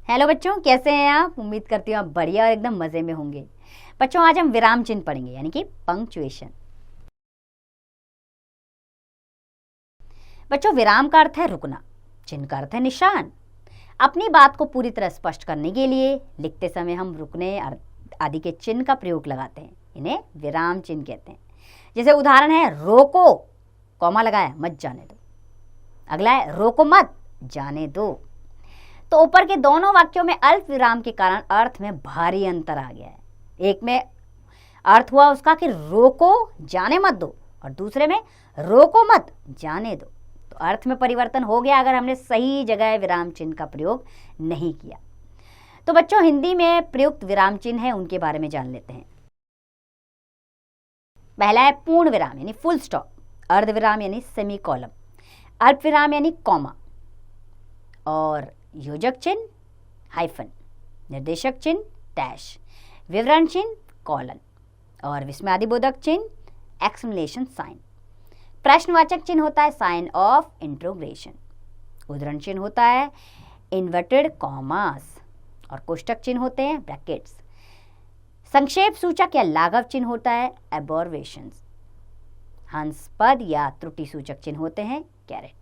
Hello बच्चों, कैसे हैं आप? उम्मीद करती हूँ आप बढ़िया और एकदम मज़े में होंगे। बच्चों, आज हम विराम चिन्ह पढ़ेंगे, यानी कि पंक्चुएशन। बच्चों, विराम का अर्थ है रुकना, चिन्ह का अर्थ है निशान। अपनी बात को पूरी तरह स्पष्ट करने के लिए लिखते समय हम रुकने आदि के चिन्ह का प्रयोग लगाते हैं। इन्हें विराम चिन्ह कहते हैं। जैसे उदाहरण है रोको, कॉमा लगाया, मत जाने दो। अगला है रोको मत, जाने दो। तो ऊपर के दोनों वाक्यों में अल्प विराम के कारण अर्थ में भारी अंतर आ गया है। एक में अर्थ हुआ उसका कि रोको, जाने मत दो, और दूसरे में रोको मत, जाने दो। तो अर्थ में परिवर्तन हो गया अगर हमने सही जगह विराम चिन्ह का प्रयोग नहीं किया। तो बच्चों, हिंदी में प्रयुक्त विराम चिन्ह है, उनके बारे में जान लेते हैं। पहला है पूर्ण विराम यानी फुल स्टॉप, अर्ध विराम यानी सेमी कॉलम, अल्प विराम यानी कॉमा, और योजक चिन्ह हाइफन, निर्देशक चिन्ह डैश, विवरण चिन्ह कॉलन, और विस्मयादिबोधक चिन्ह एक्सक्लेमेशन साइन। प्रश्नवाचक चिन्ह होता है साइन ऑफ इंट्रोगेशन। उद्धरण चिन्ह होता है इन्वर्टेड कॉमास, और कोष्टक चिन्ह होते हैं ब्रैकेट्स। संक्षेप सूचक या लाघव चिन्ह होता है एबॉर्वेशंस। हंस पद या त्रुटि सूचक चिन्ह होते हैं कैरेट।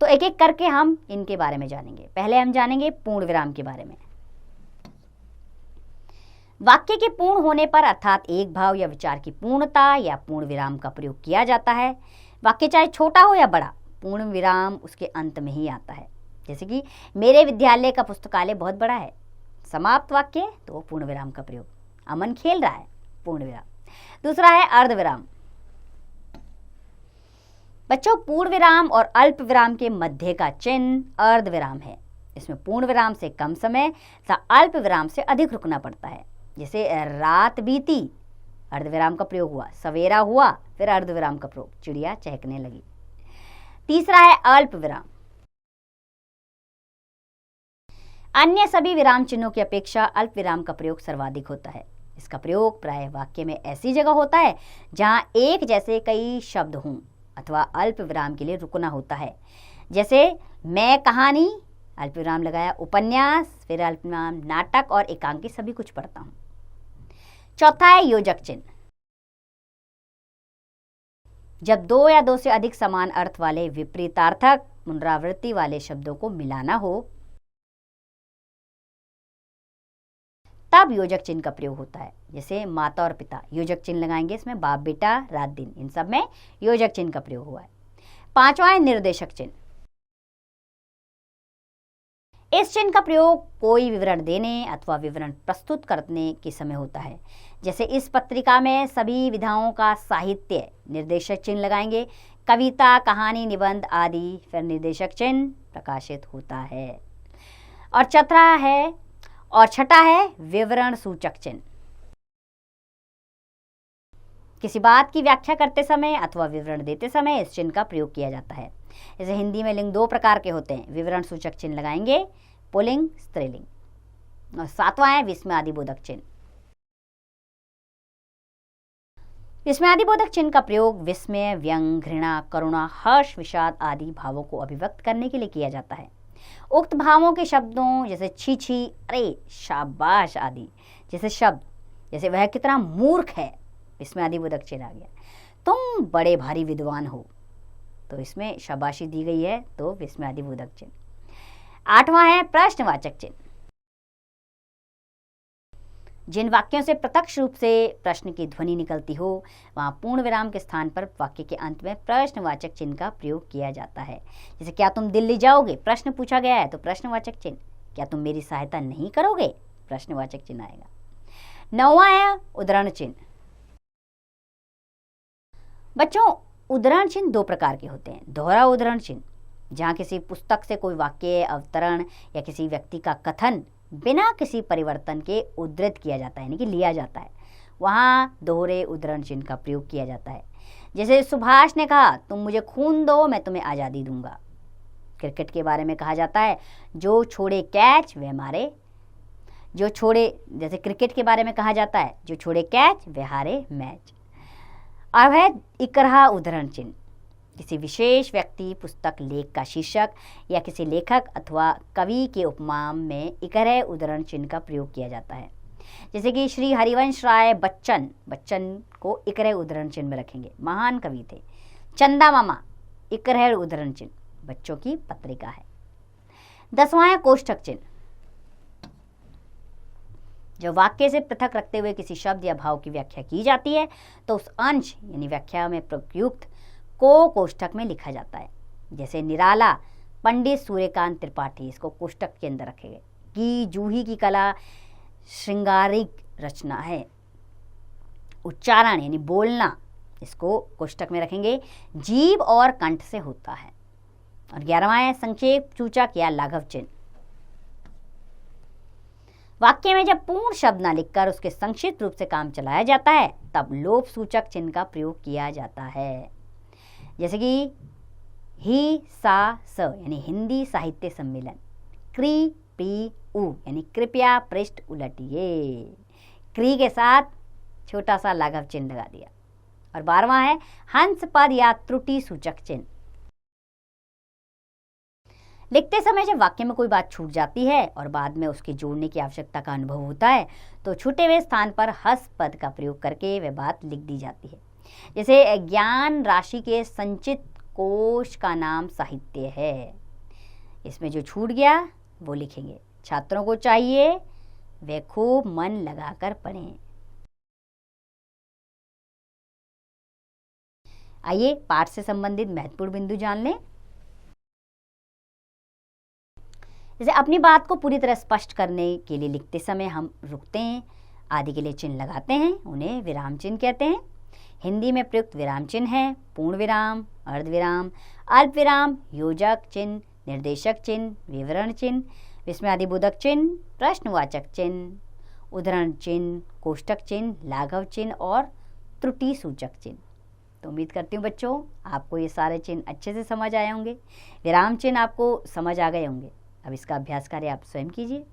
तो एक एक करके हम इनके बारे में जानेंगे। पहले हम जानेंगे पूर्ण विराम के बारे में। वाक्य के पूर्ण होने पर अर्थात एक भाव या विचार की पूर्णता या पूर्ण विराम का प्रयोग किया जाता है। वाक्य चाहे छोटा हो या बड़ा, पूर्ण विराम उसके अंत में ही आता है। जैसे कि मेरे विद्यालय का पुस्तकालय बहुत बड़ा है। समाप्त वाक्य तो पूर्ण विराम का प्रयोग। अमन खेल रहा है, पूर्ण विराम। दूसरा है अर्ध विराम। बच्चों, पूर्ण विराम और अल्प विराम के मध्य का चिन्ह अर्ध विराम है। इसमें पूर्ण विराम से कम समय तथा अल्प विराम से अधिक रुकना पड़ता है। जैसे रात बीती, अर्ध विराम का प्रयोग हुआ। सवेरा हुआ, फिर अर्ध विराम का प्रयोग। चिड़िया चहकने लगी। तीसरा है अल्प विराम। अन्य सभी विराम चिन्हों की अपेक्षा अल्प विराम का प्रयोग सर्वाधिक होता है। इसका प्रयोग प्रायः वाक्य में ऐसी जगह होता है जहां एक जैसे कई शब्द हों अथवा अल्प विराम के लिए रुकना होता है। जैसे मैं कहानी, अल्प विराम लगाया, उपन्यास, फिर अल्प विराम, नाटक और एकांकी सभी कुछ पढ़ता हूं। चौथा है योजक चिन्ह। जब दो या दो से अधिक समान अर्थ वाले विपरीतार्थक पुनरावृत्ति वाले शब्दों को मिलाना हो तब योजक चिन्ह का प्रयोग होता है। जैसे माता और पिता, योजक चिन्ह लगाएंगे। इसमें बाप बेटा, रात दिन, इन सब में योजक चिन्ह का प्रयोग हुआ है। पांचवा है निर्देशक चिन्ह। इस चिन्ह का प्रयोग कोई विवरण देने अथवा विवरण प्रस्तुत करने के समय होता है। जैसे इस पत्रिका में सभी विधाओं का साहित्य, निर्देशक चिन्ह लगाएंगे। कविता, कहानी, निबंध आदि, फिर निर्देशक चिन्ह प्रकाशित होता है। और छठा है विवरण सूचक चिन्ह। किसी बात की व्याख्या करते समय अथवा विवरण देते समय इस चिन्ह का प्रयोग किया जाता है। जैसे हिंदी में लिंग दो प्रकार के होते हैं। विवरण सूचक चिन्ह लगाएंगे, पुल्लिंग, स्त्रीलिंग। और सातवां है विस्मयादिबोधक चिन्ह। विस्मयादिबोधक चिन्ह का प्रयोग विस्मय, व्यंग, घृणा, करुणा, हर्ष, विषाद आदि भावों को अभिव्यक्त करने के लिए किया जाता है। उक्त भावों के शब्दों जैसे छी छी, अरे, शाबाश आदि जैसे शब्द, जैसे वह कितना मूर्ख है, इसमें आदिबोधक चिन्ह आ गया। तुम बड़े भारी विद्वान हो, तो इसमें शाबाशी दी गई है, तो विस्मयादिबोधक चिन्ह। आठवां है प्रश्नवाचक चिन्ह। जिन वाक्यों से प्रत्यक्ष रूप से प्रश्न की ध्वनि निकलती हो वहां पूर्ण विराम के स्थान पर वाक्य के अंत में प्रश्नवाचक चिन्ह का प्रयोग किया जाता है। जैसे क्या तुम दिल्ली जाओगे, प्रश्न पूछा गया है तो प्रश्नवाचक चिन्ह। क्या तुम मेरी सहायता नहीं करोगे, प्रश्नवाचक चिन्ह आएगा। नौवां है उद्धरण चिन्ह। बच्चों, उद्धरण चिन्ह दो प्रकार के होते हैं। दोहरा उद्धरण चिन्ह, जहां किसी पुस्तक से कोई वाक्य, अवतरण या किसी व्यक्ति का कथन बिना किसी परिवर्तन के उद्धृत किया जाता है, यानी कि लिया जाता है, वहां दोहरे उद्धरण चिन्ह का प्रयोग किया जाता है। जैसे सुभाष ने कहा, तुम मुझे खून दो, मैं तुम्हें आज़ादी दूंगा। क्रिकेट के बारे में कहा जाता है, जो छोड़े कैच वह मारे, जो छोड़े, जैसे क्रिकेट के बारे में कहा जाता है, जो छोड़े कैच वह हारे मैच। अब है इकराहा उद्धरण चिन्ह। किसी विशेष व्यक्ति, पुस्तक, लेख का शीर्षक या किसी लेखक अथवा कवि के उपमा में इकहरे उद्धरण चिन्ह का प्रयोग किया जाता है। जैसे कि श्री हरिवंश राय बच्चन, बच्चन को इकहरे उद्धरण चिन्ह में रखेंगे, महान कवि थे। चंदा मामा, इकहरे उद्धरण चिन्ह, बच्चों की पत्रिका है। 10वां है कोष्ठक चिन्ह। जब वाक्य से पृथक रखते हुए किसी शब्द या भाव की व्याख्या की जाती है तो उस अंश यानी व्याख्या में प्रयुक्त को कोष्ठक में लिखा जाता है। जैसे निराला, पंडित सूर्यकांत त्रिपाठी, इसको कोष्ठक के अंदर रखेंगे। कि जूही की कला श्रृंगारिक रचना है। उच्चारण यानी बोलना, इसको कोष्ठक में रखेंगे। जीभ और कंठ से होता है। और 11वां है संक्षेप सूचक या लाघव चिन्ह। वाक्य में जब पूर्ण शब्द ना लिखकर उसके संक्षिप्त रूप से काम चलाया जाता है तब लोप सूचक चिन्ह का प्रयोग किया जाता है। जैसे कि ही सा स यानी हिंदी साहित्य सम्मेलन। क्री पी उ यानी कृपया पृष्ठ उलटिए। क्री के साथ छोटा सा लाघव चिन्ह लगा दिया। और 12वां है हंस पद या त्रुटि सूचक चिन्ह। लिखते समय जब वाक्य में कोई बात छूट जाती है और बाद में उसके जोड़ने की आवश्यकता का अनुभव होता है तो छूटे हुए स्थान पर हस पद का प्रयोग करके वह बात लिख दी जाती है। जैसे ज्ञान राशि के संचित कोश का नाम साहित्य है। इसमें जो छूट गया वो लिखेंगे। छात्रों को चाहिए वे खूब मन लगाकर पढ़ें। आइए पाठ से संबंधित महत्वपूर्ण बिंदु जान लें। जैसे अपनी बात को पूरी तरह स्पष्ट करने के लिए लिखते समय हम रुकते हैं, आदि के लिए चिन्ह लगाते हैं, उन्हें विराम चिन्ह कहते हैं। हिंदी में प्रयुक्त विराम चिन्ह है पूर्ण विराम, अर्धविराम, अल्प विराम, योजक चिन्ह, निर्देशक चिन्ह, विवरण चिन्ह, विस्मयादिबोधक चिन्ह, प्रश्नवाचक चिन्ह, उद्धरण चिन्ह, कोष्ठक चिन्ह, लाघव चिन्ह और त्रुटि सूचक चिन्ह। तो उम्मीद करती हूँ बच्चों आपको ये सारे चिन्ह अच्छे से समझ आए होंगे। विराम चिन्ह आपको समझ आ गए होंगे। अब इसका अभ्यास कार्य आप स्वयं कीजिए।